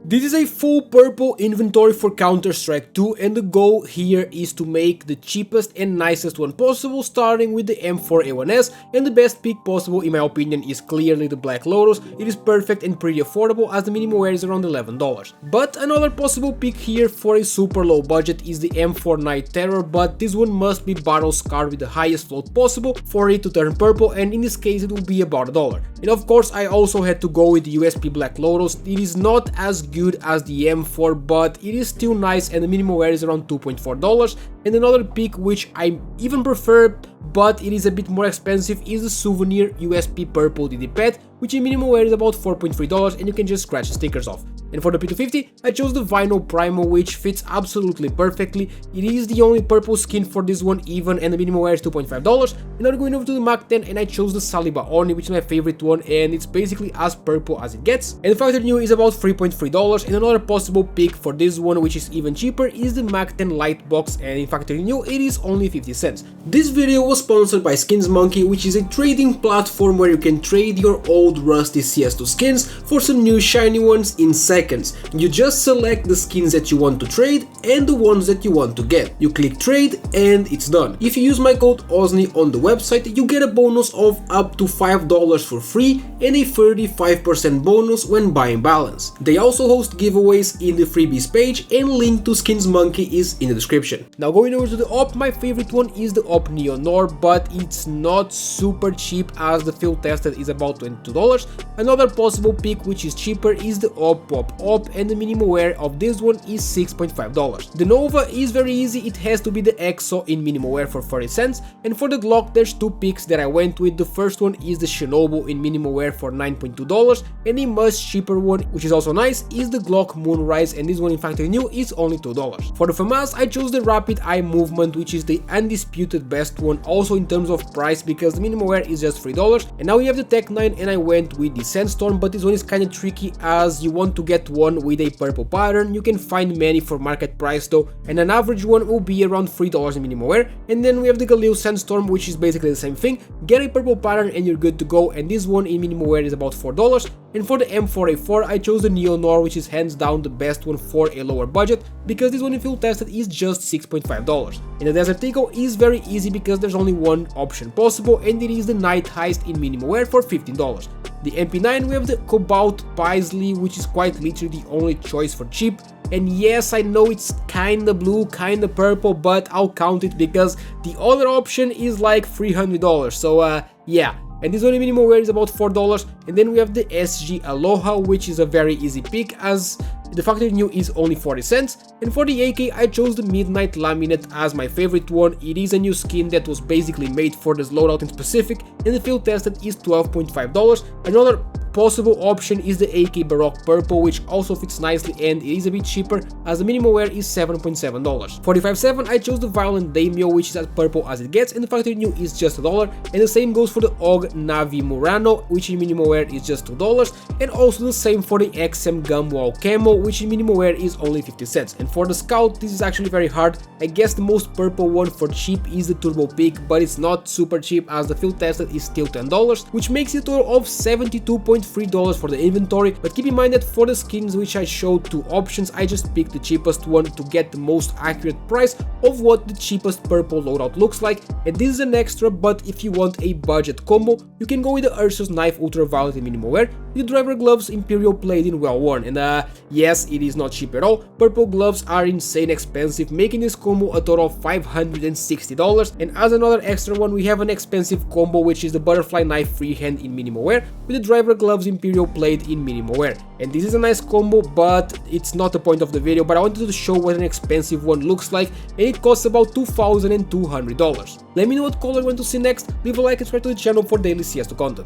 This is a full purple inventory for Counter-Strike 2, and the goal here is to make the cheapest and nicest one possible, starting with the M4A1S, and the best pick possible in my opinion is clearly the Black Lotus. It is perfect and pretty affordable as the minimum wear is around $11. But another possible pick here for a super low budget is the M4 Night Terror, but this one must be battle scarred with the highest float possible for it to turn purple, and in this case it will be about $1. And of course I also had to go with the USP Black Lotus. It is not as good as the M4, but it is still nice, and the minimum wear is around $2.4. And another pick which I even prefer, but it is a bit more expensive, is the Souvenir USP Purple DD Pet, which in minimum wear is about $4.3, and you can just scratch the stickers off. And for the P250, I chose the Vinyl Primal, which fits absolutely perfectly. It is the only purple skin for this one even, and the minimum wear is $2.5. And now we're going over to the Mach 10, and I chose the Saliba Oni, which is my favorite one, and it's basically as purple as it gets. And the factory new is about $3.3, and another possible pick for this one, which is even cheaper, is the Mach 10 Light Box, and in factory new it is only 50 cents. This video was sponsored by Skins Monkey, which is a trading platform where you can trade your old rusty CS2 skins for some new shiny ones in seconds. You just select the skins that you want to trade and the ones that you want to get. You click trade and it's done. If you use my code OZNI on the website, you get a bonus of up to $5 for free and a 35% bonus when buying balance. They also host giveaways in the freebies page, and link to Skins Monkey is in the description. Now going over to the op, my favorite one is the op Neo Noir, but it's not super cheap as the field tested is about $22. Another possible pick which is cheaper is the op Pop Op, and the minimum wear of this one is $6.5. The Nova is very easy, it has to be the EXO in minimum wear for 30 cents, and for the Glock there's two picks that I went with. The first one is the Shinobu in minimum wear for $9.2, and a much cheaper one, which is also nice, is the Glock Moonrise, and this one in factory new is only $2. For the FAMAS, I chose the Rapid Eye Movement, which is the undisputed best one also in terms of price, because the minimum wear is just $3. And now we have the Tech 9, and I went with the Sandstorm, but this one is kinda tricky as you want to get one with a purple pattern. You can find many for market price though, and an average one will be around $3 in minimum wear. And then we have the Galil Sandstorm, which is basically the same thing. Get a purple pattern and you're good to go, and this one in minimum wear is about $4. And for the M4A4, I chose the Neo Noir, which is hands down the best one for a lower budget, because this one in field tested is just $6.5. And the Desert Eagle is very easy because there's only one option possible, and it is the Night Heist in minimum wear for $15. The MP9, we have the Cobalt Paisley, which is quite literally the only choice for cheap. And yes, I know it's kinda blue, kinda purple, but I'll count it because the other option is like $300. So yeah. And this one in minimum wear is about $4. And then we have the SG Aloha, which is a very easy pick as the factory new is only 40 cents. And for the AK, I chose the Midnight Laminate as my favorite one. It is a new skin that was basically made for this loadout in specific, and the field tested is $12.5. Another possible option is the AK Baroque Purple, which also fits nicely, and it is a bit cheaper as the minimum wear is $7.7. For the 5.7, I chose the Violent Daimyo, which is as purple as it gets, and the factory new is just $1. And the same goes for the Og Navi Murano, which in minimum wear is just $2. And also the same for the XM Gumwall Camo, which in minimum wear is only 50 cents. And for the Scout, this is actually very hard. I guess the most purple one for cheap is the Turbo Peak, but it's not super cheap as the field tested is still $10, which makes it a total of $72.3 for the inventory. But keep in mind that for the skins which I showed two options, I just picked the cheapest one to get the most accurate price of what the cheapest purple loadout looks like. And this is an extra, but if you want a budget combo, you can go with the Ursus Knife Ultraviolet in minimum wear, with the driver gloves Imperial Blade in well worn. And yes, it is not cheap at all. Purple gloves are insane expensive, making this combo a total of $560. And as another extra one, we have an expensive combo, which is the Butterfly Knife Freehand in minimum wear, with the driver gloves Imperial Blade in minimum wear. And this is a nice combo, but it's not the point of the video. But I wanted to show what an expensive one looks like, and it costs about $2,200. Let me know what color you want to see next, leave a like and subscribe to the channel for daily CS2 content.